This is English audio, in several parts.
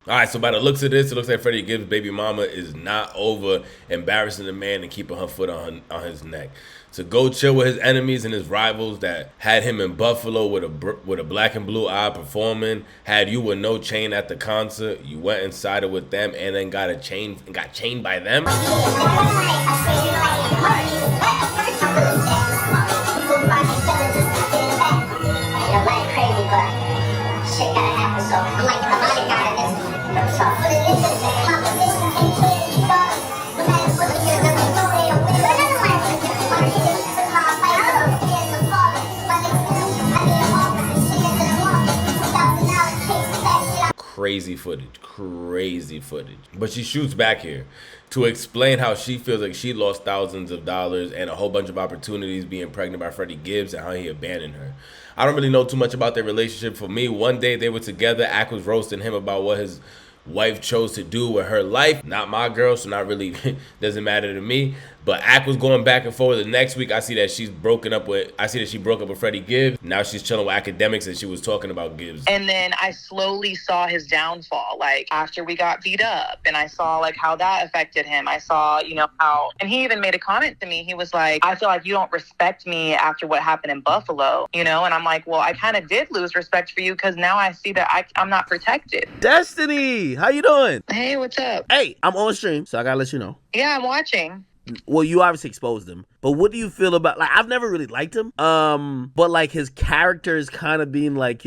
All right, so by the looks of this, it looks like Freddie Gibbs' baby mama is not over embarrassing the man and keeping her foot on his neck. So go chill with his enemies and his rivals that had him in Buffalo with a black and blue eye performing. Had you with no chain at the concert, you went inside it with them and then got chained by them. Crazy footage. But she shoots back here to explain how she feels like she lost thousands of dollars and a whole bunch of opportunities being pregnant by Freddie Gibbs and how he abandoned her. I don't really know too much about their relationship. For me, one day they were together, Ack was roasting him about what his wife chose to do with her life. Not my girl, so not really doesn't matter to me. But Ack was going back and forth. The next week, I see that she broke up with Freddie Gibbs. Now she's chilling with academics, and she was talking about Gibbs. And then I slowly saw his downfall, like after we got beat up, and I saw like how that affected him. I saw, how, and he even made a comment to me. He was like, I feel like you don't respect me after what happened in Buffalo, and I'm like, well, I kind of did lose respect for you because now I see that I'm not protected. Destiny, how you doing? Hey, what's up? Hey, I'm on stream, so I gotta let you know. Yeah, I'm watching. Well, you obviously exposed him, but what do you feel about, like, I've never really liked him, but like his character is kind of being like,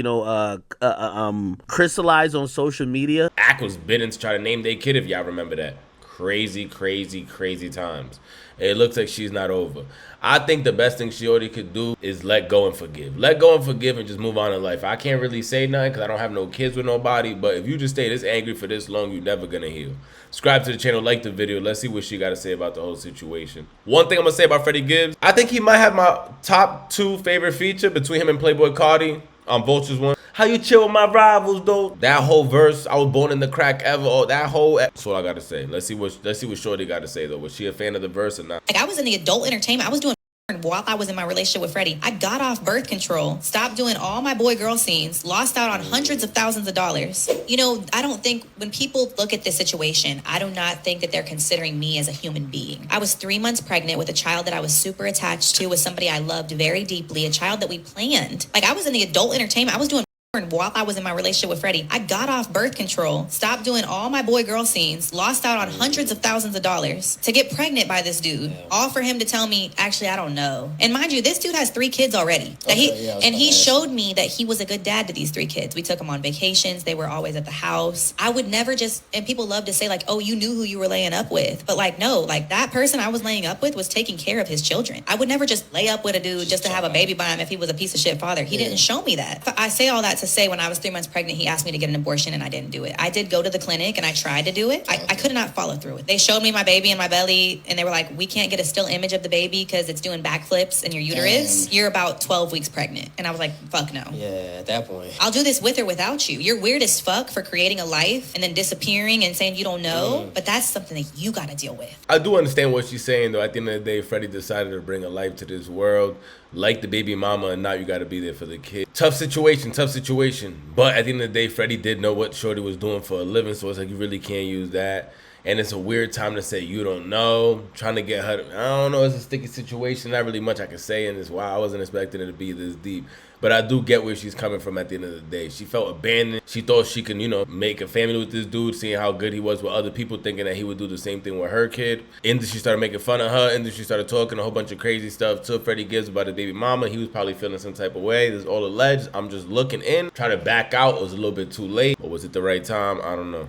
crystallized on social media. Ack was bidding to try to name their kid, if y'all remember that. Crazy times. It looks like she's not over. I think the best thing she already could do is let go and forgive. Let go and forgive and just move on in life. I can't really say nothing because I don't have no kids with nobody, but if you just stay this angry for this long, you're never gonna heal. Subscribe to the channel, like the video. Let's see what she got to say about the whole situation. One thing I'm gonna say about Freddie Gibbs, I think he might have my top 2 favorite feature between him and Playboy Cardi on Vulture's one. How you chill with my rivals, though? That whole verse, I was born in the crack ever. Oh, that whole. That's all I gotta say. Let's see what Shorty got to say though. Was she a fan of the verse or not? Like, I was in the adult entertainment. I was doing while I was in my relationship with Freddie. I got off birth control, stopped doing all my boy-girl scenes, lost out on hundreds of thousands of dollars. I don't think when people look at this situation, I do not think that they're considering me as a human being. I was 3 months pregnant with a child that I was super attached to, with somebody I loved very deeply, a child that we planned. Like, I was in the adult entertainment. I was doing while I was in my relationship with Freddie. I got off birth control, stopped doing all my boy-girl scenes, lost out on hundreds of thousands of dollars to get pregnant by this dude, all for him to tell me, actually, I don't know. And mind you, this dude has 3 kids already. He showed me that he was a good dad to these 3 kids. We took them on vacations. They were always at the house. I would never just, and people love to say like, oh, you knew who you were laying up with. But like, no, like that person I was laying up with was taking care of his children. I would never just lay up with a dude just to have a baby by him if he was a piece of shit father. He didn't show me that. But I say all that to say, when I was 3 months pregnant, he asked me to get an abortion and I didn't do it. I did go to the clinic and I tried to do it. I could not follow through with it. They showed me my baby in my belly and they were like, we can't get a still image of the baby because it's doing backflips in your uterus. You're about 12 weeks pregnant. And I was like, fuck no. Yeah, at that point. I'll do this with or without you. You're weird as fuck for creating a life and then disappearing and saying you don't know. But that's something that you got to deal with. I do understand what she's saying, though. At the end of the day, Freddie decided to bring a life to this world. Like the baby mama, and now you got to be there for the kid. Tough situation. But at the end of the day, Freddie did know what Shorty was doing for a living, so it's like you really can't use that. And it's a weird time to say you don't know. Trying to get her, I don't know, it's a sticky situation. Not really much I can say, and it's why I wasn't expecting it to be this deep. But I do get where she's coming from at the end of the day. She felt abandoned. She thought she could, make a family with this dude, seeing how good he was with other people, thinking that he would do the same thing with her kid. And she started making fun of her. And she started talking a whole bunch of crazy stuff to Freddie Gibbs about his baby mama. He was probably feeling some type of way. This is all alleged. I'm just looking in. Try to back out. It was a little bit too late. Or was it the right time? I don't know.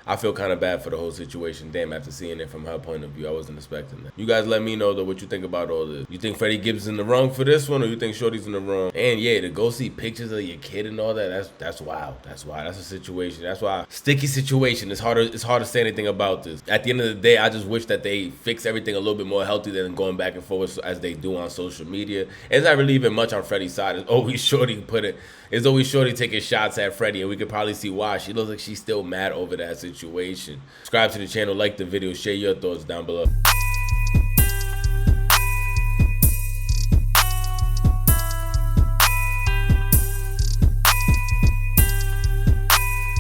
I feel kind of bad for the whole situation. Damn, after seeing it from her point of view, I wasn't expecting that. You guys let me know, though, what you think about all this. You think Freddie Gibbs is in the wrong for this one, or you think Shorty's in the wrong? And yeah, to go see pictures of your kid and all that, that's wild. That's wild. That's a situation. That's why. Sticky situation. It's hard to say anything about this. At the end of the day, I just wish that they fix everything a little bit more healthy than going back and forth as they do on social media. And it's not really even much on Freddie's side. It's always Shorty taking shots at Freddie, and we could probably see why. She looks like she's still mad over that situation. Subscribe to the channel, like the video, share your thoughts down below.